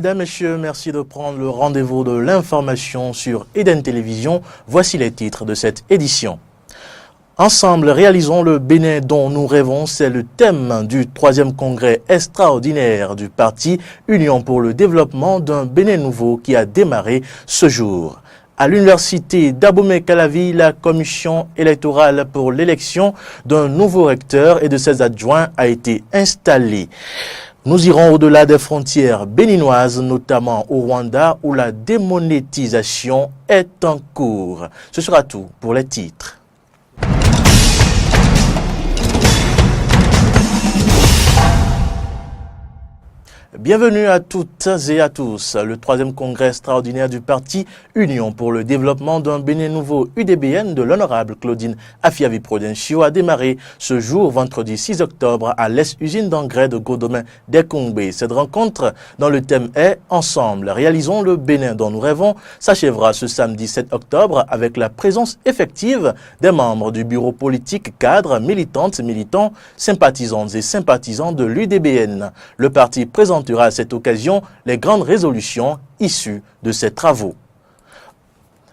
Mesdames, Messieurs, merci de prendre le rendez-vous de l'information sur Eden Télévision. Voici les titres de cette édition. Ensemble, réalisons le Bénin dont nous rêvons. C'est le thème du 3e congrès extraordinaire du parti Union pour le développement d'un Bénin nouveau qui a démarré ce jour. À l'université d'Abomey-Calavi, la commission électorale pour l'élection d'un nouveau recteur et de ses adjoints a été installée. Nous irons au-delà des frontières béninoises, notamment au Rwanda, où la démonétisation est en cours. Ce sera tout pour les titres. Bienvenue à toutes et à tous. Le 3e congrès extraordinaire du parti Union pour le développement d'un Bénin nouveau UDBN de l'honorable Claudine Afiavi-Prudencio a démarré ce jour, vendredi 6 octobre, à l'Est-usine d'engrais de Godomain d'Ekongbe. Cette rencontre, dont le thème est « Ensemble, réalisons le Bénin dont nous rêvons », s'achèvera ce samedi 7 octobre avec la présence effective des membres du bureau politique, cadres, militantes, militants, sympathisantes et sympathisants de l'UDBN. Le parti présentera à cette occasion les grandes résolutions issues de ces travaux.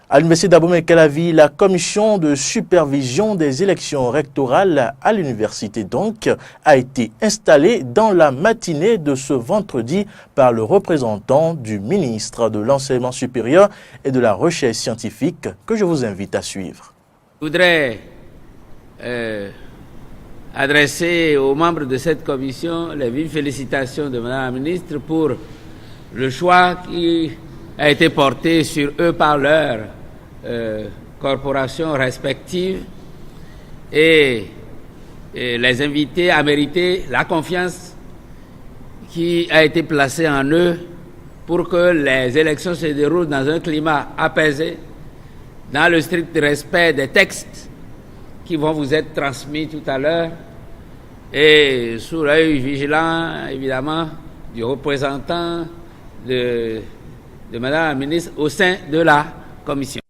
À l'université d'Abomey-Calavi, la commission de supervision des élections rectorales à l'université donc a été installée dans la matinée de ce vendredi par le représentant du ministre de l'Enseignement supérieur et de la Recherche scientifique que je vous invite à suivre. Je voudrais adresser aux membres de cette commission les vives félicitations de Madame la ministre pour le choix qui a été porté sur eux par leurs corporations respectives et les inviter à mériter la confiance qui a été placée en eux pour que les élections se déroulent dans un climat apaisé, dans le strict respect des textes qui vont vous être transmis tout à l'heure et sous l'œil vigilant, évidemment, du représentant de Madame la ministre au sein de la commission.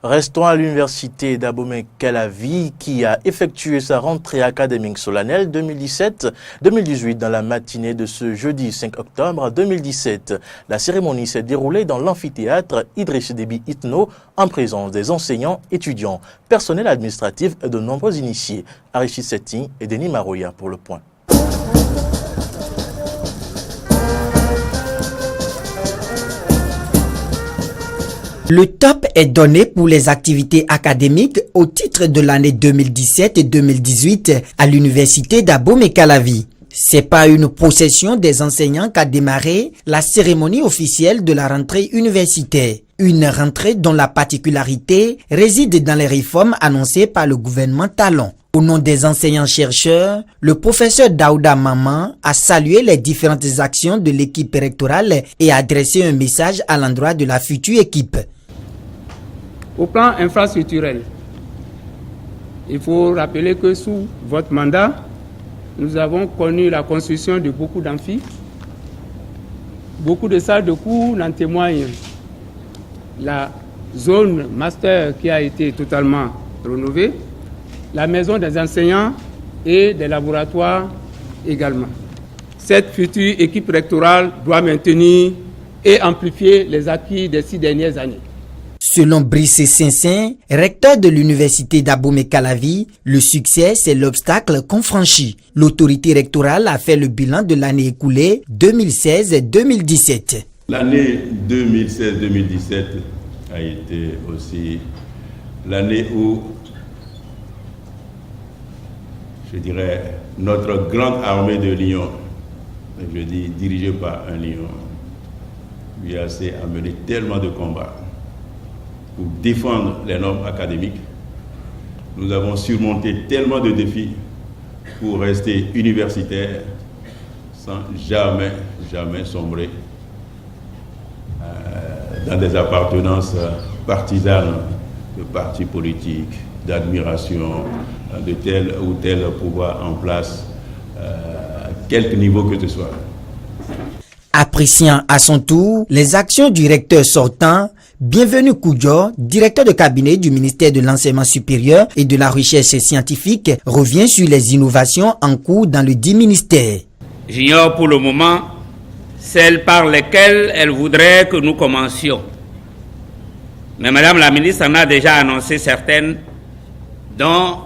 Restons à l'université d'Abomey-Calavi qui a effectué sa rentrée académique solennelle 2017-2018 dans la matinée de ce jeudi 5 octobre 2017. La cérémonie s'est déroulée dans l'amphithéâtre Idriss Déby Itno en présence des enseignants, étudiants, personnel administratif et de nombreux initiés. Arichid Setti et Denis Maroya pour le point. Le top est donné pour les activités académiques au titre de l'année 2017 et 2018 à l'université d'Abomey-Calavi. C'est par une procession des enseignants qu'a démarré la cérémonie officielle de la rentrée universitaire. Une rentrée dont la particularité réside dans les réformes annoncées par le gouvernement Talon. Au nom des enseignants-chercheurs, le professeur Daouda Maman a salué les différentes actions de l'équipe rectorale et a adressé un message à l'endroit de la future équipe. Au plan infrastructurel, il faut rappeler que sous votre mandat, nous avons connu la construction de beaucoup d'amphis. Beaucoup de salles de cours n'en témoignent. La zone master qui a été totalement rénovée, la maison des enseignants et des laboratoires également. Cette future équipe rectorale doit maintenir et amplifier les acquis des 6 dernières années. Selon Brice Sinsin, recteur de l'université d'Abomey-Calavi, le succès, c'est l'obstacle qu'on franchit. L'autorité rectorale a fait le bilan de l'année écoulée 2016-2017. L'année 2016-2017 a été aussi l'année où, je dirais, notre grande armée de lions, je dis dirigée par un lion, lui a amené tellement de combats pour défendre les normes académiques. Nous avons surmonté tellement de défis pour rester universitaires sans jamais sombrer dans des appartenances partisanes de partis politiques, d'admiration de tel ou tel pouvoir en place, quelque niveau que ce soit. Appréciant à son tour les actions du recteur sortant, Bienvenu Koudjo, directeur de cabinet du ministère de l'Enseignement supérieur et de la Recherche scientifique, revient sur les innovations en cours dans le dit ministère. J'ignore pour le moment celles par lesquelles elle voudrait que nous commencions. Mais Madame la ministre en a déjà annoncé certaines, dont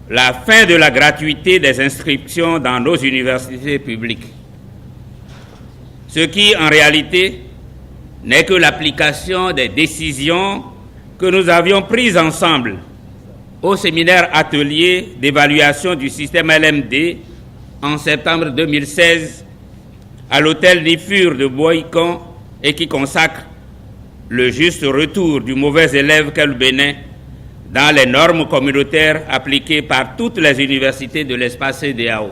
la fin de la gratuité des inscriptions dans nos universités publiques. Ce qui, en réalité, n'est que l'application des décisions que nous avions prises ensemble au séminaire atelier d'évaluation du système LMD en septembre 2016 à l'hôtel Nifur de Boïcon et qui consacre le juste retour du mauvais élève qu'est le Bénin dans les normes communautaires appliquées par toutes les universités de l'espace CEDEAO.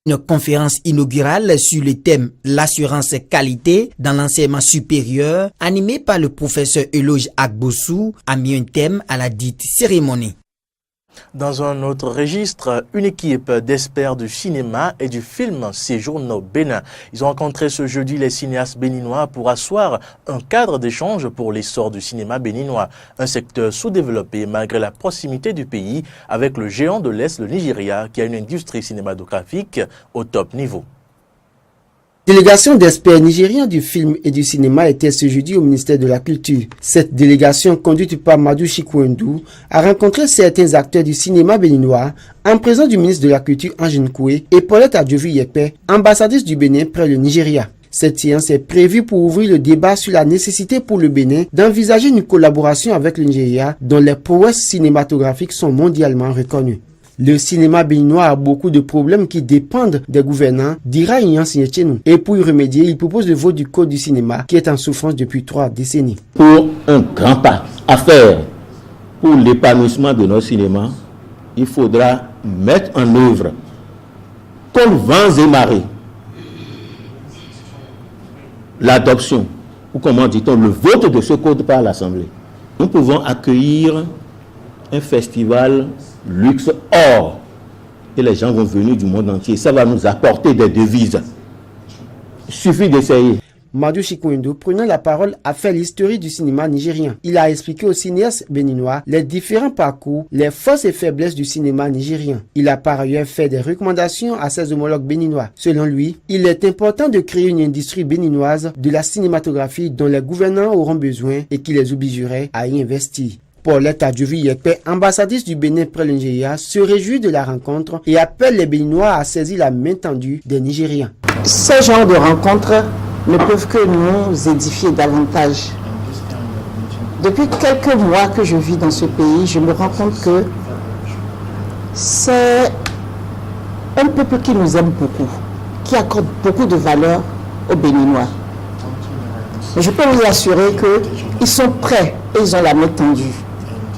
Une conférence inaugurale sur le thème « L'assurance qualité dans l'enseignement supérieur » animée par le professeur Eloge Agbossou a mis un thème à la dite cérémonie. Dans un autre registre, une équipe d'experts du cinéma et du film séjourne au Bénin. Ils ont rencontré ce jeudi les cinéastes béninois pour asseoir un cadre d'échange pour l'essor du cinéma béninois, un secteur sous-développé malgré la proximité du pays avec le géant de l'Est, le Nigeria, qui a une industrie cinématographique au top niveau. Délégation d'experts nigériens du film et du cinéma était ce jeudi au ministère de la Culture. Cette délégation, conduite par Madou Chikwendou, a rencontré certains acteurs du cinéma béninois en présence du ministre de la Culture Angèle Koué et Paulette Adjovi-Yekpe, ambassadrice du Bénin près le Nigeria. Cette séance est prévue pour ouvrir le débat sur la nécessité pour le Bénin d'envisager une collaboration avec le Nigeria dont les prouesses cinématographiques sont mondialement reconnues. Le cinéma béninois a beaucoup de problèmes qui dépendent des gouvernants, dira Ignan Signechenou. Et pour y remédier, il propose le vote du code du cinéma qui est en souffrance depuis 3 décennies. Pour un grand pas à faire pour l'épanouissement de nos cinémas, il faudra mettre en œuvre, comme vents et marées, l'adoption, ou comment dit-on, le vote de ce code par l'Assemblée. Nous pouvons accueillir un festival luxe or et les gens vont venir du monde entier. Ça va nous apporter des devises. Il suffit d'essayer. Madou Chikwendou, prenant la parole, a fait l'histoire du cinéma nigérien. Il a expliqué aux cinéastes béninois les différents parcours, les forces et faiblesses du cinéma nigérien. Il a par ailleurs fait des recommandations à ses homologues béninois. Selon lui, il est important de créer une industrie béninoise de la cinématographie dont les gouvernants auront besoin et qui les obligerait à y investir. Paulette Adjovi-Yekpe, ambassadrice du Bénin près le Nigeria, se réjouit de la rencontre et appelle les Béninois à saisir la main tendue des Nigériens. Ces genres de rencontres ne peuvent que nous édifier davantage. Depuis quelques mois que je vis dans ce pays, je me rends compte que c'est un peuple qui nous aime beaucoup, qui accorde beaucoup de valeur aux Béninois. Mais je peux vous assurer qu'ils sont prêts et ils ont la main tendue.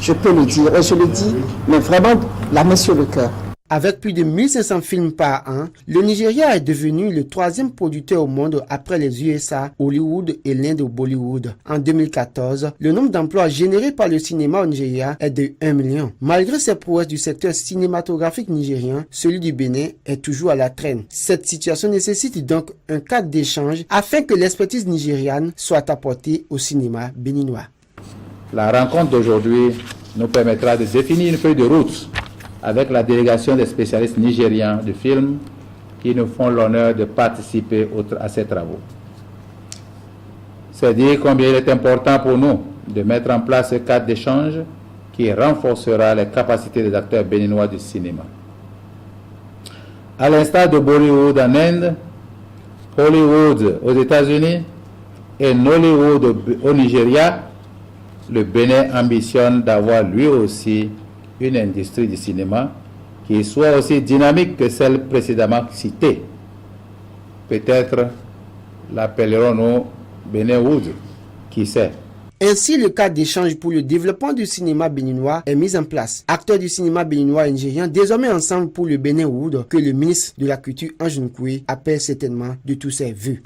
Je peux le dire, et je le dis, mais vraiment la main sur le cœur. Avec plus de 1500 films par an, le Nigeria est devenu le 3e producteur au monde après les USA, Hollywood et l'Inde au Bollywood. En 2014, le nombre d'emplois générés par le cinéma au Nigeria est de 1 million. Malgré ces prouesses du secteur cinématographique nigérien, celui du Bénin est toujours à la traîne. Cette situation nécessite donc un cadre d'échange afin que l'expertise nigériane soit apportée au cinéma béninois. La rencontre d'aujourd'hui nous permettra de définir une feuille de route avec la délégation des spécialistes nigériens de film qui nous font l'honneur de participer à ces travaux. C'est dire combien il est important pour nous de mettre en place ce cadre d'échange qui renforcera les capacités des acteurs béninois du cinéma. À l'instar de Bollywood en Inde, Hollywood aux États-Unis et Nollywood au Nigeria, le Bénin ambitionne d'avoir lui aussi une industrie du cinéma qui soit aussi dynamique que celle précédemment citée. Peut-être l'appellerons-nous Béninwood, qui sait. Ainsi, le cadre d'échange pour le développement du cinéma béninois est mis en place. Acteurs du cinéma béninois et nigérien, désormais ensemble pour le Béninwood, que le ministre de la Culture Angèle Koué appelle certainement de tous ses vœux.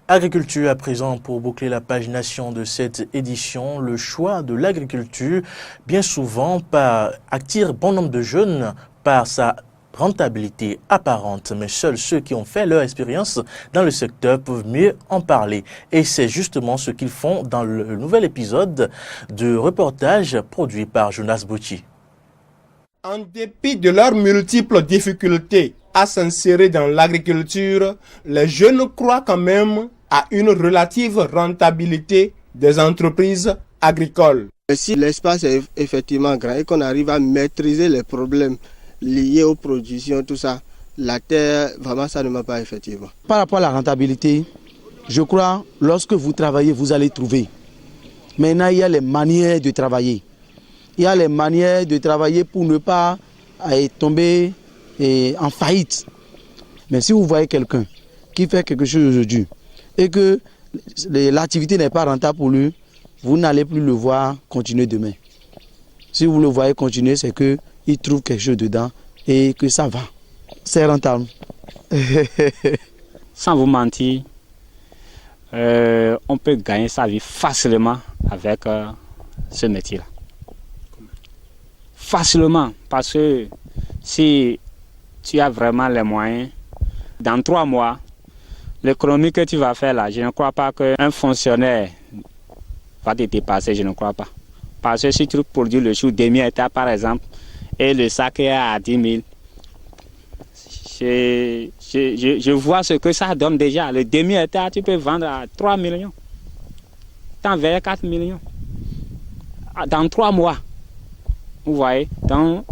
Agriculture à présent, pour boucler la page nation de cette édition, le choix de l'agriculture, bien souvent, attire bon nombre de jeunes par sa rentabilité apparente, mais seuls ceux qui ont fait leur expérience dans le secteur peuvent mieux en parler. Et c'est justement ce qu'ils font dans le nouvel épisode de reportage produit par Jonas Bouchi. En dépit de leurs multiples difficultés, à s'insérer dans l'agriculture, les jeunes croient quand même à une relative rentabilité des entreprises agricoles. Si l'espace est effectivement grand et qu'on arrive à maîtriser les problèmes liés aux productions, tout ça, la terre, vraiment, ça ne m'a pas effectivement. Par rapport à la rentabilité, je crois, lorsque vous travaillez, vous allez trouver. Maintenant, il y a les manières de travailler. Il y a les manières de travailler pour ne pas tomber en faillite. Mais si vous voyez quelqu'un qui fait quelque chose aujourd'hui et que l'activité n'est pas rentable pour lui, vous n'allez plus le voir continuer demain. Si vous le voyez continuer, c'est qu'il trouve quelque chose dedans et que ça va. C'est rentable. Sans vous mentir, on peut gagner sa vie facilement avec ce métier-là. Facilement, parce que si tu as vraiment les moyens, dans 3 mois, l'économie que tu vas faire là, je ne crois pas qu'un fonctionnaire va te dépasser, je ne crois pas. Parce que si tu produis le chou demi-hectare par exemple, et le sac est à 10 000, je vois ce que ça donne déjà. Le demi-hectare, tu peux vendre à 3 millions. Tu en verras 4 millions. Dans 3 mois. Vous voyez, donc,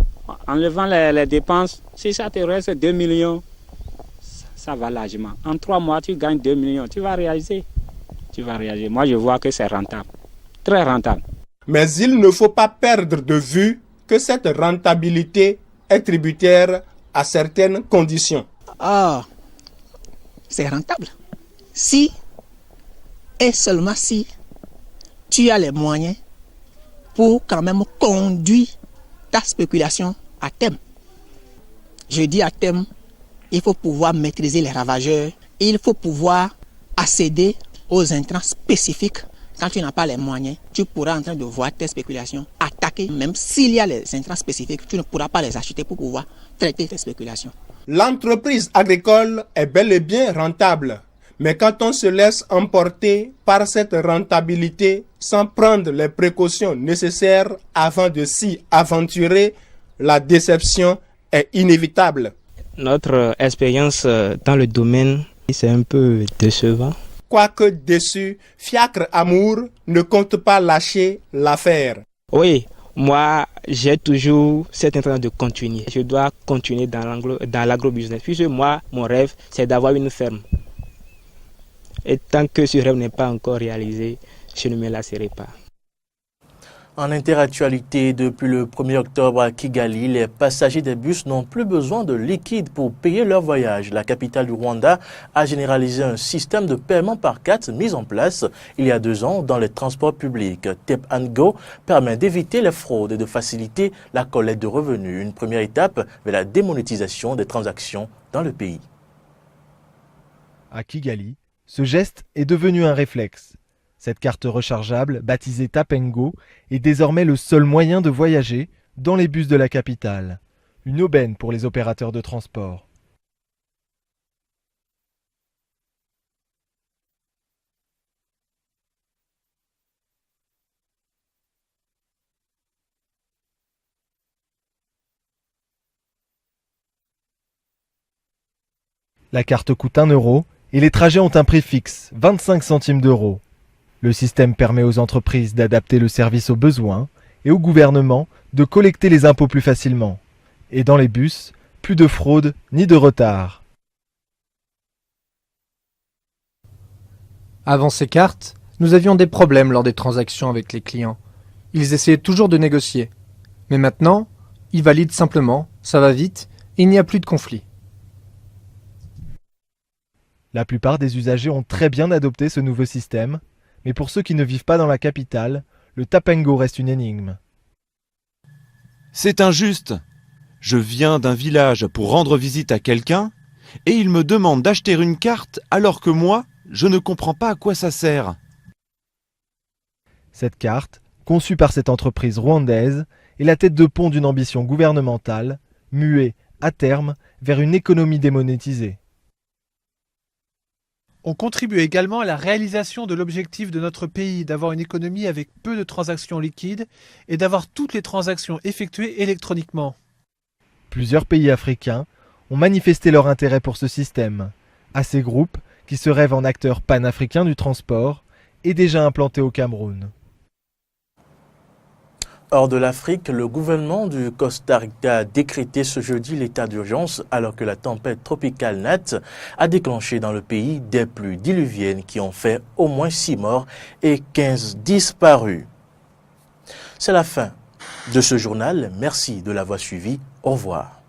en levant les dépenses, si ça te reste 2 millions, ça va largement. En 3 mois, tu gagnes 2 millions. Tu vas réaliser. Moi, je vois que c'est rentable. Très rentable. Mais il ne faut pas perdre de vue que cette rentabilité est tributaire à certaines conditions. Ah, c'est rentable. Si, et seulement si, tu as les moyens pour quand même conduire ta spéculation à terme. Je dis à terme, il faut pouvoir maîtriser les ravageurs, il faut pouvoir accéder aux intrants spécifiques. Quand tu n'as pas les moyens, tu pourras en train de voir tes spéculations attaquer. Même s'il y a les intrants spécifiques, tu ne pourras pas les acheter pour pouvoir traiter tes spéculations. L'entreprise agricole est bel et bien rentable. Mais quand on se laisse emporter par cette rentabilité sans prendre les précautions nécessaires avant de s'y aventurer, la déception est inévitable. Notre expérience dans le domaine, c'est un peu décevant. Quoique déçu, Fiacre Amour ne compte pas lâcher l'affaire. Oui, moi, j'ai toujours cette intention de continuer. Je dois continuer dans l'agro-business. Puisque moi, mon rêve, c'est d'avoir une ferme. Et tant que ce rêve n'est pas encore réalisé, je ne me lasserai pas. En interactualité, depuis le 1er octobre à Kigali, les passagers des bus n'ont plus besoin de liquide pour payer leur voyage. La capitale du Rwanda a généralisé un système de paiement par carte mis en place il y a 2 ans dans les transports publics. Tap & Go permet d'éviter les fraudes et de faciliter la collecte de revenus. Une première étape vers la démonétisation des transactions dans le pays. À Kigali, ce geste est devenu un réflexe. Cette carte rechargeable, baptisée Tap & Go, est désormais le seul moyen de voyager dans les bus de la capitale. Une aubaine pour les opérateurs de transport. La carte coûte 1 € et les trajets ont un prix fixe, 25 centimes d'euros. Le système permet aux entreprises d'adapter le service aux besoins et au gouvernement de collecter les impôts plus facilement. Et dans les bus, plus de fraude ni de retard. Avant ces cartes, nous avions des problèmes lors des transactions avec les clients. Ils essayaient toujours de négocier. Mais maintenant, ils valident simplement, ça va vite, et il n'y a plus de conflit. La plupart des usagers ont très bien adopté ce nouveau système, mais pour ceux qui ne vivent pas dans la capitale, le Tap & Go reste une énigme. C'est injuste. Je viens d'un village pour rendre visite à quelqu'un et il me demande d'acheter une carte alors que moi, je ne comprends pas à quoi ça sert. Cette carte, conçue par cette entreprise rwandaise, est la tête de pont d'une ambition gouvernementale, muée, à terme, vers une économie démonétisée. On contribue également à la réalisation de l'objectif de notre pays d'avoir une économie avec peu de transactions liquides et d'avoir toutes les transactions effectuées électroniquement. Plusieurs pays africains ont manifesté leur intérêt pour ce système. À ces groupes, qui se rêvent en acteurs panafricains du transport, est déjà implanté au Cameroun. Hors de l'Afrique, le gouvernement du Costa Rica a décrété ce jeudi l'état d'urgence alors que la tempête tropicale Nat a déclenché dans le pays des pluies diluviennes qui ont fait au moins 6 morts et 15 disparus. C'est la fin de ce journal. Merci de l'avoir suivi. Au revoir.